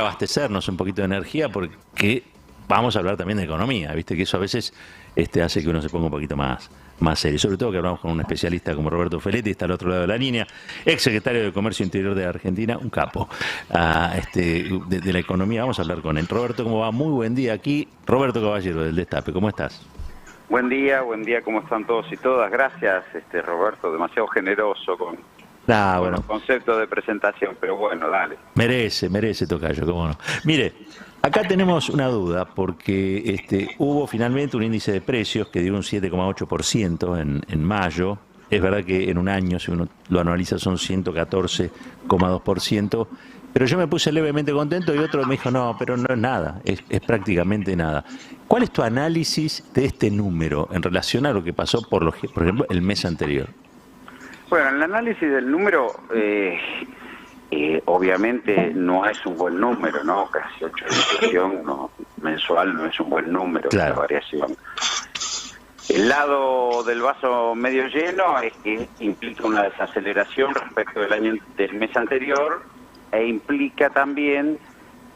abastecernos un poquito de energía porque vamos a hablar también de economía, viste que eso a veces hace que uno se ponga un poquito más serio, sobre todo que hablamos con un especialista como Roberto Feletti, está al otro lado de la línea, ex secretario de Comercio Interior de Argentina, un capo de la economía. Vamos a hablar con él. Roberto, ¿cómo va? Muy buen día aquí. Roberto Caballero del Destape, ¿cómo estás? Buen día, ¿cómo están todos y todas? Gracias, Roberto, demasiado generoso con Bueno, los conceptos de presentación, pero bueno, dale. Merece, tocayo, cómo no. Mire, acá tenemos una duda porque hubo finalmente un índice de precios que dio un 7,8% en mayo. Es verdad que en un año, si uno lo analiza, son 114,2%, pero yo me puse levemente contento y otro me dijo, no, pero no es nada, es prácticamente nada. ¿Cuál es tu análisis de este número en relación a lo que pasó, por ejemplo, el mes anterior? Bueno, el análisis del número, obviamente no es un buen número, ¿no? Casi 8 de inflación mensual no es un buen número, claro. La variación. El lado del vaso medio lleno es que implica una desaceleración respecto del mes anterior e implica también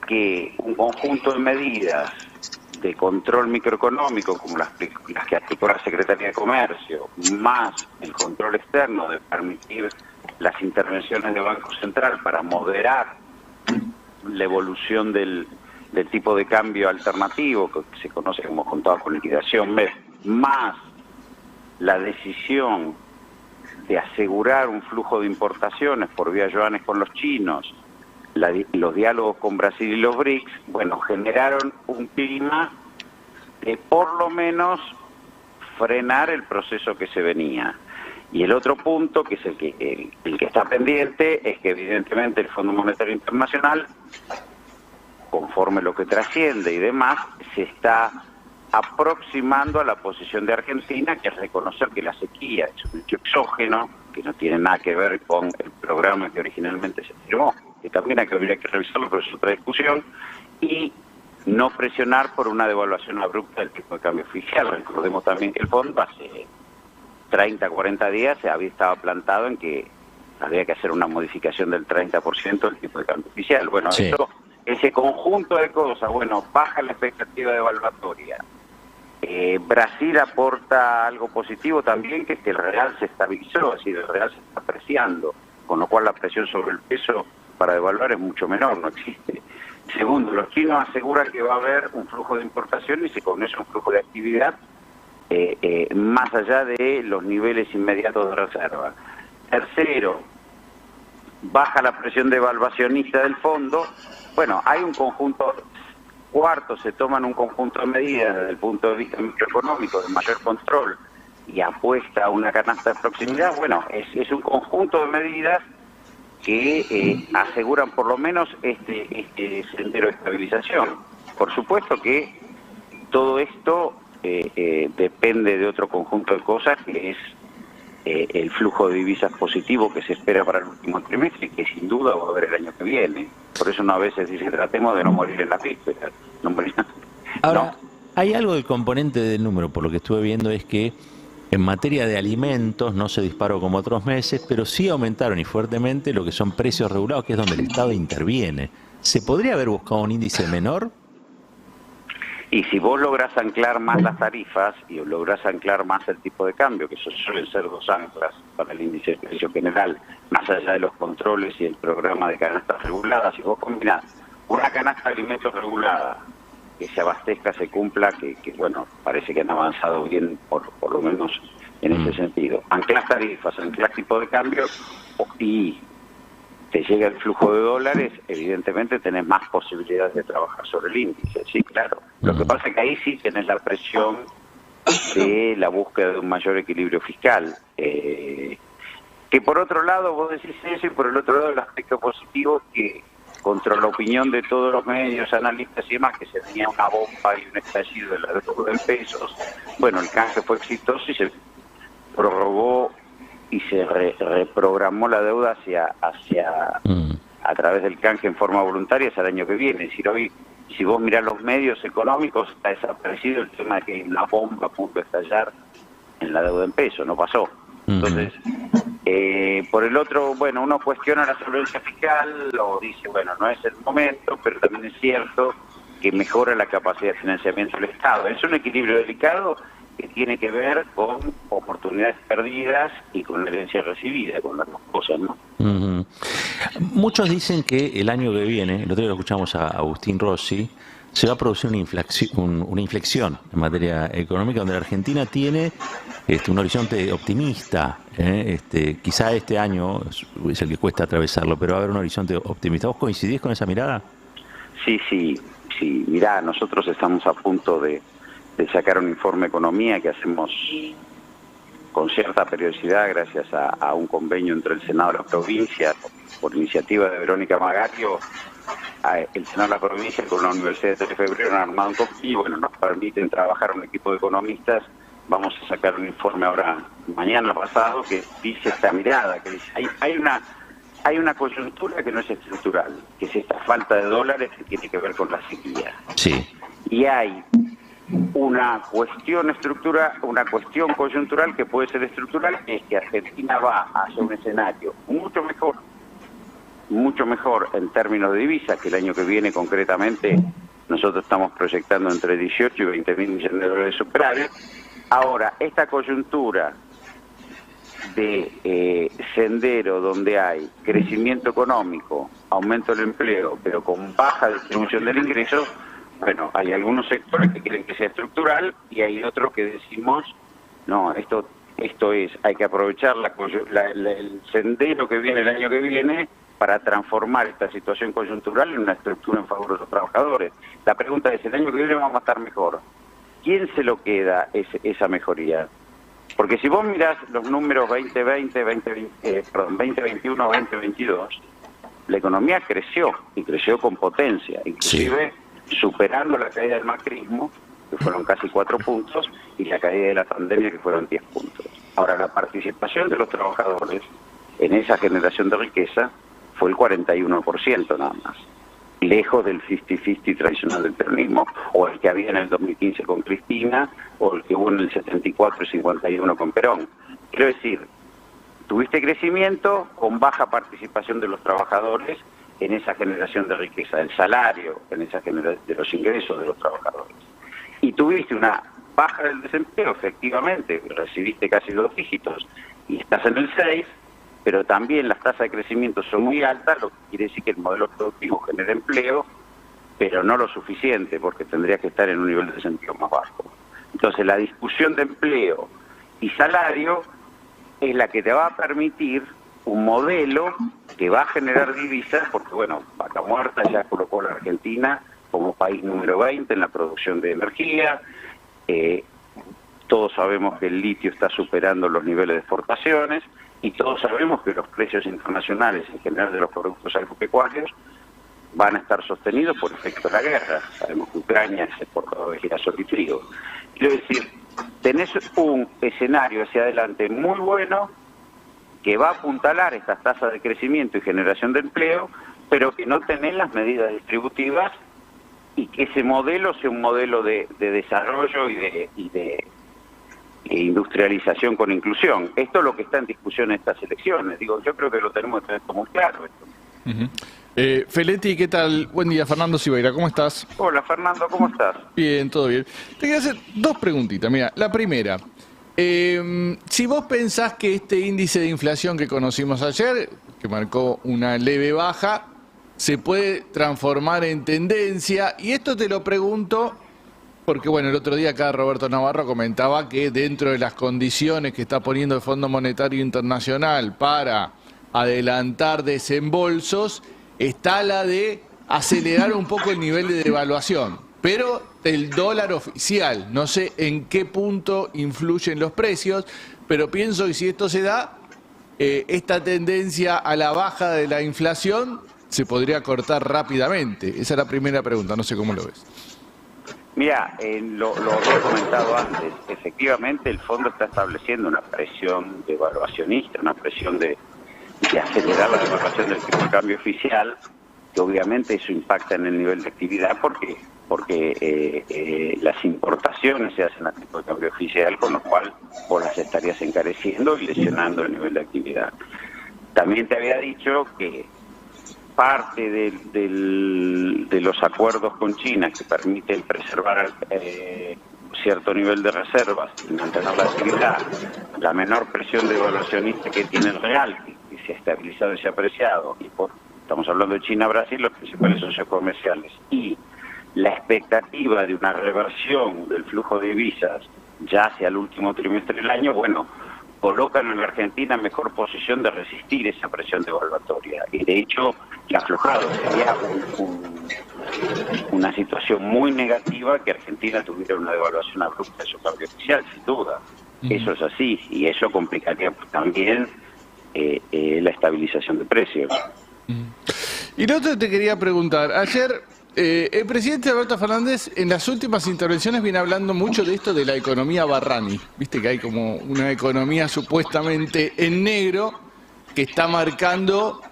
que un conjunto de medidas de control microeconómico, como las que aplicó la Secretaría de Comercio, más el control externo de permitir las intervenciones del Banco Central para moderar la evolución del tipo de cambio alternativo, que se conoce como contado con liquidación B, más la decisión de asegurar un flujo de importaciones por vía yuanes con los chinos, los diálogos con Brasil y los BRICS, bueno, generaron un clima de por lo menos frenar el proceso que se venía. Y el otro punto, que es el que está pendiente, es que evidentemente el Fondo Monetario Internacional, conforme lo que trasciende y demás, se está aproximando a la posición de Argentina, que es reconocer que la sequía es un hecho exógeno, que no tiene nada que ver con el programa que originalmente se firmó, que también habría que revisarlo, pero es otra discusión, y no presionar por una devaluación abrupta del tipo de cambio oficial. Recordemos también que el fondo hace 30, 40 días se había estado plantado en que había que hacer una modificación del 30% del tipo de cambio oficial. Bueno, sí. Ese conjunto de cosas, bueno, baja la expectativa devaluatoria. Brasil aporta algo positivo también, que es que el real se estabilizó, es decir, el real se está apreciando, con lo cual la presión sobre el peso para devaluar es mucho menor, no existe. Segundo, los chinos aseguran que va a haber un flujo de importaciones y con eso un flujo de actividad más allá de los niveles inmediatos de reserva. Tercero, baja la presión devaluacionista del fondo. Bueno, hay un conjunto. Cuarto, se toman un conjunto de medidas desde el punto de vista microeconómico de mayor control y apuesta a una canasta de proximidad. Bueno, es un conjunto de medidas que aseguran por lo menos este sendero de estabilización. Por supuesto que todo esto depende de otro conjunto de cosas, que es el flujo de divisas positivo que se espera para el último trimestre, que sin duda va a haber el año que viene. Por eso uno a veces dice, tratemos de no morir en la víspera. Ahora, hay algo del componente del número, por lo que estuve viendo, es que en materia de alimentos no se disparó como otros meses, pero sí aumentaron y fuertemente lo que son precios regulados, que es donde el Estado interviene. ¿Se podría haber buscado un índice menor? Y si vos lográs anclar más las tarifas y lográs anclar más el tipo de cambio, que eso suelen ser dos anclas para el índice de precio general, más allá de los controles y el programa de canastas reguladas, si vos combinás una canasta de alimentos regulada, que se abastezca, se cumpla, que bueno, parece que han avanzado bien, por lo menos en ese sentido. Anclas tarifas, anclas tipo de cambio y te llega el flujo de dólares, evidentemente tenés más posibilidades de trabajar sobre el índice, sí, claro. Lo que pasa es que ahí sí tenés la presión de la búsqueda de un mayor equilibrio fiscal. Que por otro lado, vos decís eso, y por el otro lado el aspecto positivo es que, contra la opinión de todos los medios, analistas y demás, que se tenía una bomba y un estallido de la deuda en pesos, bueno, el canje fue exitoso y se prorrogó y se reprogramó la deuda a través del canje en forma voluntaria hacia el año que viene. Es decir, hoy, si vos mirás los medios económicos, está desaparecido el tema de que hay una bomba a punto de estallar en la deuda en pesos, no pasó. Entonces, Por el otro, bueno, uno cuestiona la solvencia fiscal o dice, bueno, no es el momento, pero también es cierto que mejora la capacidad de financiamiento del Estado. Es un equilibrio delicado que tiene que ver con oportunidades perdidas y con la herencia recibida, con las dos cosas, ¿no? Uh-huh. Muchos dicen que el año que viene, el otro día lo escuchamos a Agustín Rossi, se va a producir una inflexión en materia económica donde la Argentina tiene un horizonte optimista. Quizá este año es el que cuesta atravesarlo, pero va a haber un horizonte optimista. ¿Vos coincidís con esa mirada? Sí. Mirá, nosotros estamos a punto de sacar un informe de economía que hacemos con cierta periodicidad gracias a un convenio entre el Senado de la provincia, por iniciativa de Verónica Magario. El Senado de la provincia con la Universidad de 3 de Febrero han armado un convenio y bueno, nos permiten trabajar un equipo de economistas. Vamos a sacar un informe ahora, mañana pasado, que dice esta mirada, que dice, hay una coyuntura que no es estructural, que es esta falta de dólares que tiene que ver con la sequía. Sí. Y hay una cuestión coyuntural que puede ser estructural, es que Argentina va hacia un escenario mucho mejor en términos de divisas, que el año que viene concretamente nosotros estamos proyectando entre 18 y 20 mil millones de dólares de superávit. Ahora, esta coyuntura de sendero donde hay crecimiento económico, aumento del empleo, pero con baja distribución del ingreso, bueno, hay algunos sectores que quieren que sea estructural y hay otros que decimos, no, esto es, hay que aprovechar el sendero que viene el año que viene para transformar esta situación coyuntural en una estructura en favor de los trabajadores. La pregunta es, ¿el año que viene vamos a estar mejor? ¿Quién se lo queda esa mejoría? Porque si vos mirás los números 2021, 2022, la economía creció, y creció con potencia, inclusive superando la caída del macrismo, que fueron casi 4 puntos, y la caída de la pandemia, que fueron 10 puntos. Ahora, la participación de los trabajadores en esa generación de riqueza fue el 41% nada más, lejos del 50-50 tradicional del peronismo, o el que había en el 2015 con Cristina, o el que hubo en el 74 y 51 con Perón. Quiero decir, tuviste crecimiento con baja participación de los trabajadores en esa generación de riqueza, del salario, en esa generación de los ingresos de los trabajadores. Y tuviste una baja del desempleo, efectivamente, recibiste casi 2 dígitos, y estás en el 6, pero también las tasas de crecimiento son muy altas, lo que quiere decir que el modelo productivo genera empleo, pero no lo suficiente, porque tendría que estar en un nivel de desempleo más bajo. Entonces, la discusión de empleo y salario es la que te va a permitir un modelo que va a generar divisas, porque, bueno, Vaca Muerta ya colocó a la Argentina como país número 20 en la producción de energía. Todos sabemos que el litio está superando los niveles de exportaciones, y todos sabemos que los precios internacionales en general de los productos agropecuarios van a estar sostenidos por efecto de la guerra. Sabemos que Ucrania es exportador de girasol y trigo. Quiero decir, tenés un escenario hacia adelante muy bueno que va a apuntalar estas tasas de crecimiento y generación de empleo, pero que no tenés las medidas distributivas y que ese modelo sea un modelo de desarrollo y de industrialización con inclusión. Esto es lo que está en discusión en estas elecciones. Digo, yo creo que lo tenemos que tener como claro esto. Feletti, ¿qué tal? Buen día, Fernando Sibeira, ¿cómo estás? Hola, Fernando, ¿cómo estás? Bien, todo bien. Te quería hacer 2 preguntitas. Mira, la primera, si vos pensás que este índice de inflación que conocimos ayer, que marcó una leve baja, se puede transformar en tendencia, y esto te lo pregunto porque, bueno, el otro día acá Roberto Navarro comentaba que dentro de las condiciones que está poniendo el Fondo Monetario Internacional para adelantar desembolsos, está la de acelerar un poco el nivel de devaluación, pero el dólar oficial. No sé en qué punto influyen los precios, pero pienso que si esto se da, esta tendencia a la baja de la inflación se podría cortar rápidamente. Esa es la primera pregunta, no sé cómo lo ves. Mira, lo he comentado antes, efectivamente el fondo está estableciendo una presión devaluacionista, una presión de acelerar la devaluación del tipo de cambio oficial, que obviamente eso impacta en el nivel de actividad porque las importaciones se hacen a tipo de cambio oficial, con lo cual vos las estarías encareciendo y lesionando el nivel de actividad. También te había dicho que parte de los acuerdos con China que permiten preservar cierto nivel de reservas y mantener la actividad, la menor presión devaluacionista que tiene el real, que se ha estabilizado y se ha apreciado, y estamos hablando de China, Brasil, los principales socios comerciales, y la expectativa de una reversión del flujo de divisas ya hacia el último trimestre del año, bueno, colocan a la Argentina en mejor posición de resistir esa presión devaluatoria. Y de hecho, la aflojado sería una situación muy negativa que Argentina tuviera una devaluación abrupta de su cambio oficial, sin duda. Eso es así, y eso complicaría también la estabilización de precios. Y lo otro te quería preguntar, ayer el presidente Alberto Fernández en las últimas intervenciones viene hablando mucho de esto de la economía Barrani. Viste que hay como una economía supuestamente en negro que está marcando,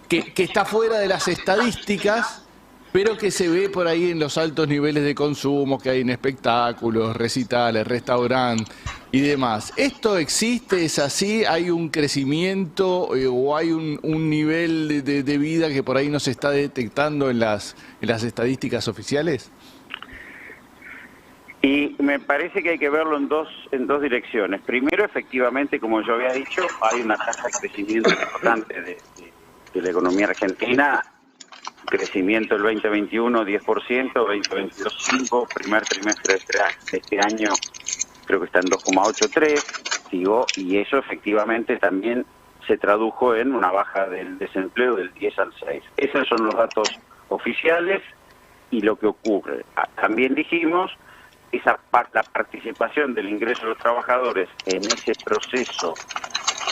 que está fuera de las estadísticas, pero que se ve por ahí en los altos niveles de consumo que hay en espectáculos, recitales, restaurantes y demás. ¿Esto existe? ¿Es así? ¿Hay un crecimiento o hay un nivel de vida que por ahí no se está detectando en las estadísticas oficiales? Y me parece que hay que verlo en dos direcciones. Primero, efectivamente, como yo había dicho, hay una tasa de crecimiento importante de la economía argentina. Crecimiento el 2021 10%, 2022 5%, primer trimestre de este año creo que está en 2,83, digo, y eso efectivamente también se tradujo en una baja del desempleo del 10 al 6. Esos son los datos oficiales y lo que ocurre. También dijimos la participación del ingreso de los trabajadores en ese proceso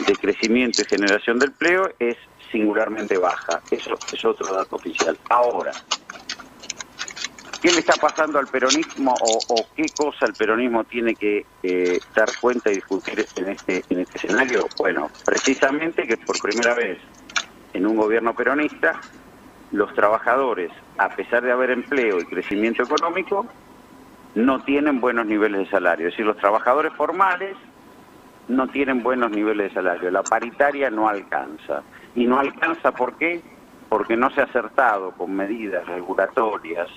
de crecimiento y generación de empleo es singularmente baja. Eso es otro dato oficial. Ahora, ¿qué le está pasando al peronismo o qué cosa el peronismo tiene que dar cuenta y discutir en este escenario? Bueno, precisamente que por primera vez en un gobierno peronista los trabajadores, a pesar de haber empleo y crecimiento económico, no tienen buenos niveles de salario. Es decir, los trabajadores formales no tienen buenos niveles de salario. La paritaria no alcanza. ¿Y no alcanza por qué? Porque no se ha acertado con medidas regulatorias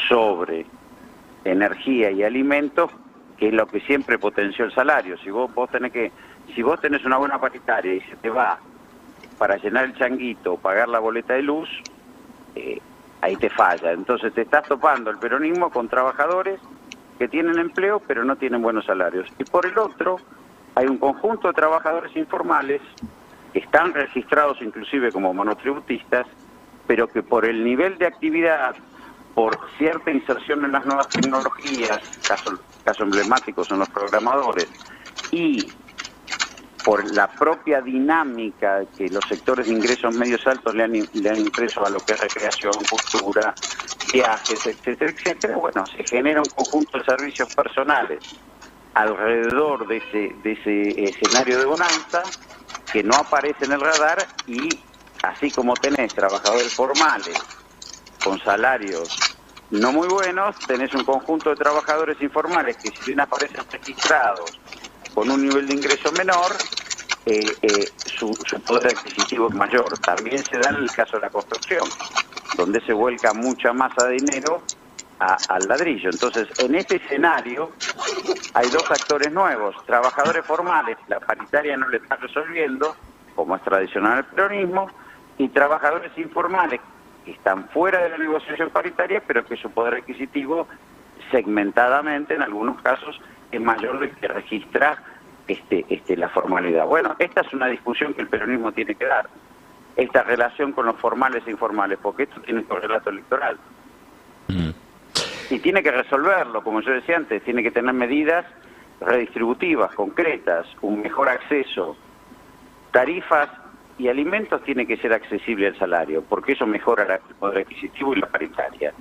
sobre energía y alimentos, que es lo que siempre potenció el salario. Si vos tenés una buena paritaria y se te va para llenar el changuito o pagar la boleta de luz, ahí te falla. Entonces te estás topando el peronismo con trabajadores que tienen empleo pero no tienen buenos salarios. Y por el otro, hay un conjunto de trabajadores informales que están registrados inclusive como monotributistas, pero que por el nivel de actividad, por cierta inserción en las nuevas tecnologías, caso emblemático son los programadores, y por la propia dinámica que los sectores de ingresos medios altos le han impreso a lo que es recreación, cultura, viajes, etcétera, etcétera, bueno, se genera un conjunto de servicios personales alrededor de ese escenario de bonanza que no aparece en el radar, y así como tenés trabajadores formales con salarios no muy buenos, tenés un conjunto de trabajadores informales que si bien aparecen registrados con un nivel de ingreso menor, su poder adquisitivo es mayor. También se da en el caso de la construcción, donde se vuelca mucha masa de dinero al ladrillo. Entonces, en este escenario hay dos actores nuevos: trabajadores formales, la paritaria no le está resolviendo, como es tradicional el peronismo, y trabajadores informales que están fuera de la negociación paritaria, pero que su poder adquisitivo segmentadamente en algunos casos es mayor del que registra la formalidad. Bueno, esta es una discusión que el peronismo tiene que dar, esta relación con los formales e informales, porque esto tiene correlato electoral. Y tiene que resolverlo, como yo decía antes, tiene que tener medidas redistributivas, concretas, un mejor acceso, tarifas y alimentos tiene que ser accesible al salario, porque eso mejora el poder adquisitivo y la paritaria.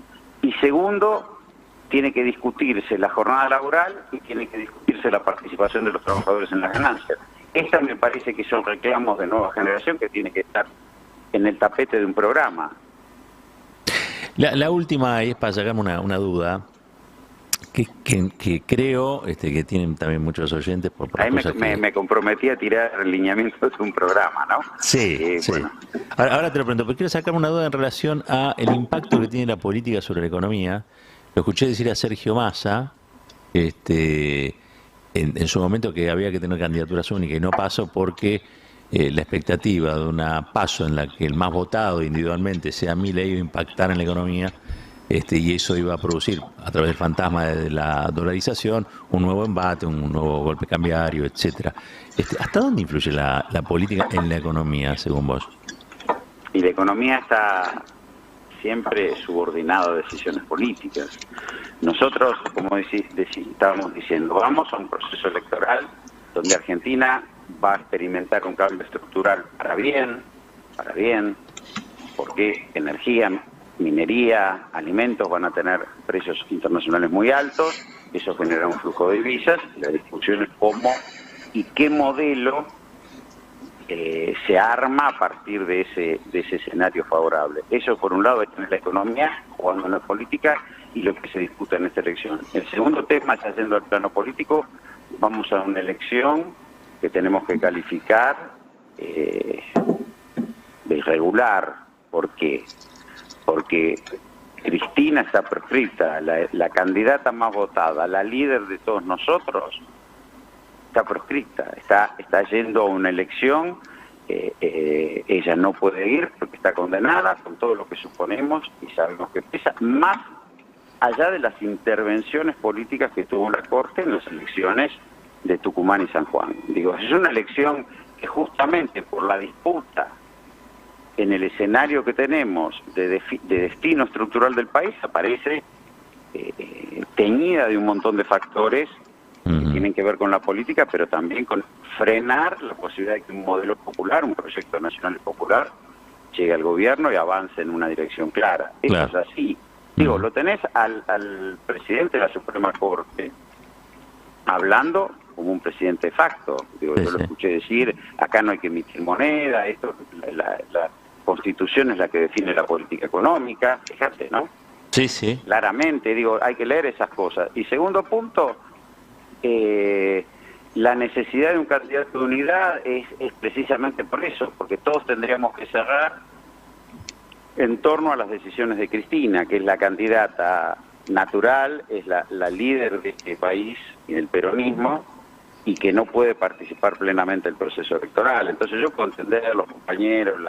Y segundo, tiene que discutirse la jornada laboral y tiene que discutirse la participación de los trabajadores en las ganancias. Estas me parece que son reclamos de nueva generación que tiene que estar en el tapete de un programa. La última es para sacarme una duda, que creo que tienen también muchos oyentes por Ahí cosas que... me comprometí a tirar lineamientos de un programa, ¿no? Sí, sí. Bueno. Ahora te lo pregunto, pero quiero sacarme una duda en relación a el impacto que tiene la política sobre la economía. Lo escuché decir a Sergio Massa, en su momento, que había que tener candidaturas únicas y no pasó porque la expectativa de una PASO en la que el más votado individualmente sea Milei iba a impactar en la economía, y eso iba a producir, a través del fantasma de la dolarización, un nuevo embate, un nuevo golpe cambiario, etcétera. ¿Hasta dónde influye la política en la economía, según vos? Y la economía está siempre subordinada a decisiones políticas. Nosotros, como estábamos diciendo, vamos a un proceso electoral donde Argentina va a experimentar un cambio estructural para bien, porque energía, minería, alimentos van a tener precios internacionales muy altos, eso genera un flujo de divisas, la discusión es cómo y qué modelo se arma a partir de ese escenario favorable. Eso por un lado es tener la economía jugando en la política y lo que se discuta en esta elección. El segundo tema, ya yendo al plano político, vamos a una elección que tenemos que calificar de irregular. ¿Por qué? Porque Cristina está proscripta, la candidata más votada, la líder de todos nosotros, está proscripta, está yendo a una elección, ella no puede ir porque está condenada, con todo lo que suponemos y sabemos que pesa, más allá de las intervenciones políticas que tuvo la Corte en las elecciones de Tucumán y San Juan. Digo, es una elección que justamente por la disputa en el escenario que tenemos de destino estructural del país aparece teñida de un montón de factores que tienen que ver con la política, pero también con frenar la posibilidad de que un modelo popular, un proyecto nacional y popular, llegue al gobierno y avance en una dirección clara. Eso es así. Digo, lo tenés al presidente de la Suprema Corte hablando como un presidente de facto. Digo, yo lo escuché decir, acá no hay que emitir moneda, esto, la Constitución es la que define la política económica, fíjate, ¿no? Sí, sí. Claramente, digo, hay que leer esas cosas. Y segundo punto, la necesidad de un candidato de unidad es precisamente por eso, porque todos tendríamos que cerrar en torno a las decisiones de Cristina, que es la candidata natural, es la líder de este país y del peronismo, y que no puede participar plenamente del proceso electoral. Entonces yo puedo entender a los compañeros,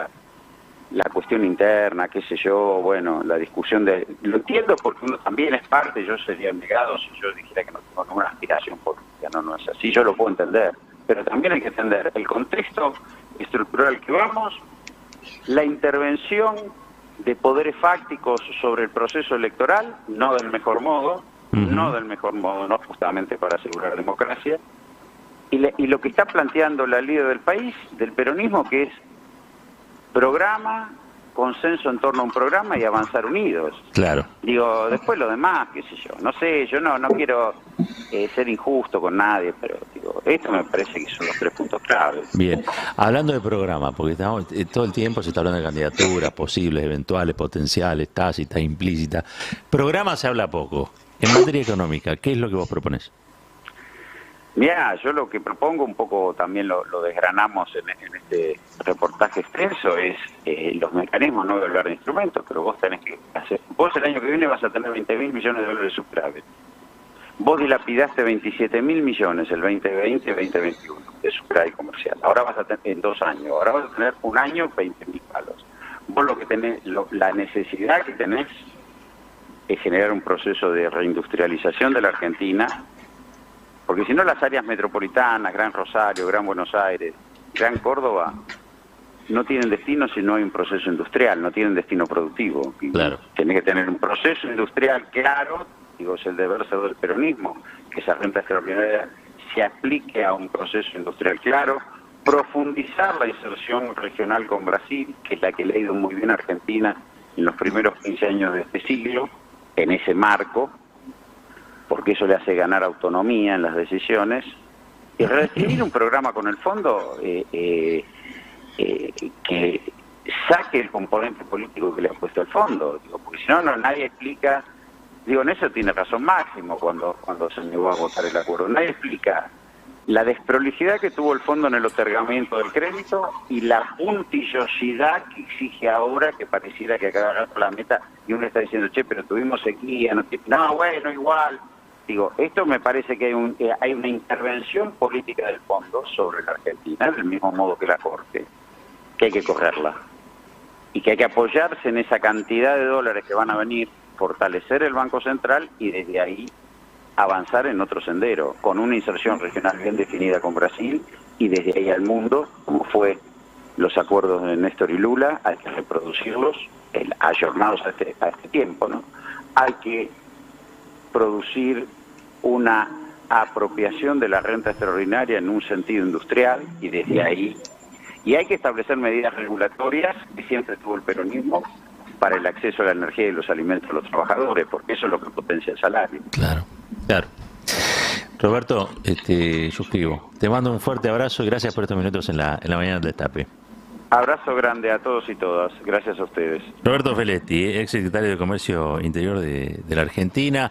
la cuestión interna, qué sé yo, bueno, la discusión lo entiendo porque uno también es parte, yo sería negado si yo dijera que no tengo ninguna aspiración política, no es así, yo lo puedo entender, pero también hay que entender el contexto estructural que vamos, la intervención de poderes fácticos sobre el proceso electoral, no del mejor modo, no justamente para asegurar democracia, y lo que está planteando la líder del país, del peronismo, que es programa, consenso en torno a un programa y avanzar unidos. Claro. Digo, después lo demás, qué sé yo, no sé, yo no quiero ser injusto con nadie, pero digo, esto me parece que son los 3 puntos claves. Bien, hablando de programa, porque estamos, todo el tiempo se está hablando de candidaturas posibles, eventuales, potenciales, tácitas, implícitas. Programa se habla poco. En materia económica, ¿qué es lo que vos proponés? Mira, yo lo que propongo, un poco también lo desgranamos en este reportaje extenso, es los mecanismos, no voy a hablar de instrumentos, pero vos tenés que hacer, vos el año que viene vas a tener 20.000 millones de dólares de superávit. Vos dilapidaste 27.000 millones el 2020-2021 de superávit comercial. Ahora vas a tener, en 2 años, ahora vas a tener un año 20.000 palos. Vos lo que tenés, la necesidad que tenés es generar un proceso de reindustrialización de la Argentina, porque si no las áreas metropolitanas, Gran Rosario, Gran Buenos Aires, Gran Córdoba, no tienen destino si no hay un proceso industrial, no tienen destino productivo. Claro. Tiene que tener un proceso industrial claro, digo, es el deber ser del peronismo, que esa renta extraordinaria se aplique a un proceso industrial claro, profundizar la inserción regional con Brasil, que es la que le ha ido muy bien a Argentina en los primeros 15 años de este siglo, en ese marco, porque eso le hace ganar autonomía en las decisiones, y redefinir un programa con el fondo que saque el componente político que le ha puesto el fondo, digo, porque si no, nadie explica, digo, en eso tiene razón Máximo cuando se negó a votar el acuerdo, nadie explica la desprolijidad que tuvo el fondo en el otorgamiento del crédito y la puntillosidad que exige ahora, que pareciera que acaba de ganar la meta, y uno está diciendo, che, pero tuvimos sequía, no, bueno, igual. Digo, esto me parece que hay una intervención política del fondo sobre la Argentina, del mismo modo que la Corte, que hay que correrla. Y que hay que apoyarse en esa cantidad de dólares que van a venir, fortalecer el Banco Central y desde ahí avanzar en otro sendero, con una inserción regional bien definida con Brasil y desde ahí al mundo, como fue los acuerdos de Néstor y Lula, hay que reproducirlos, ayornados a este tiempo, ¿no? Hay que producir una apropiación de la renta extraordinaria en un sentido industrial y desde ahí, y hay que establecer medidas regulatorias, que siempre tuvo el peronismo, para el acceso a la energía y los alimentos a los trabajadores, porque eso es lo que potencia el salario. Claro, claro. Roberto, suscribo. Te mando un fuerte abrazo y gracias por estos minutos en la mañana del Destape. Abrazo grande a todos y todas. Gracias a ustedes. Roberto Feletti, ex secretario de Comercio Interior de la Argentina.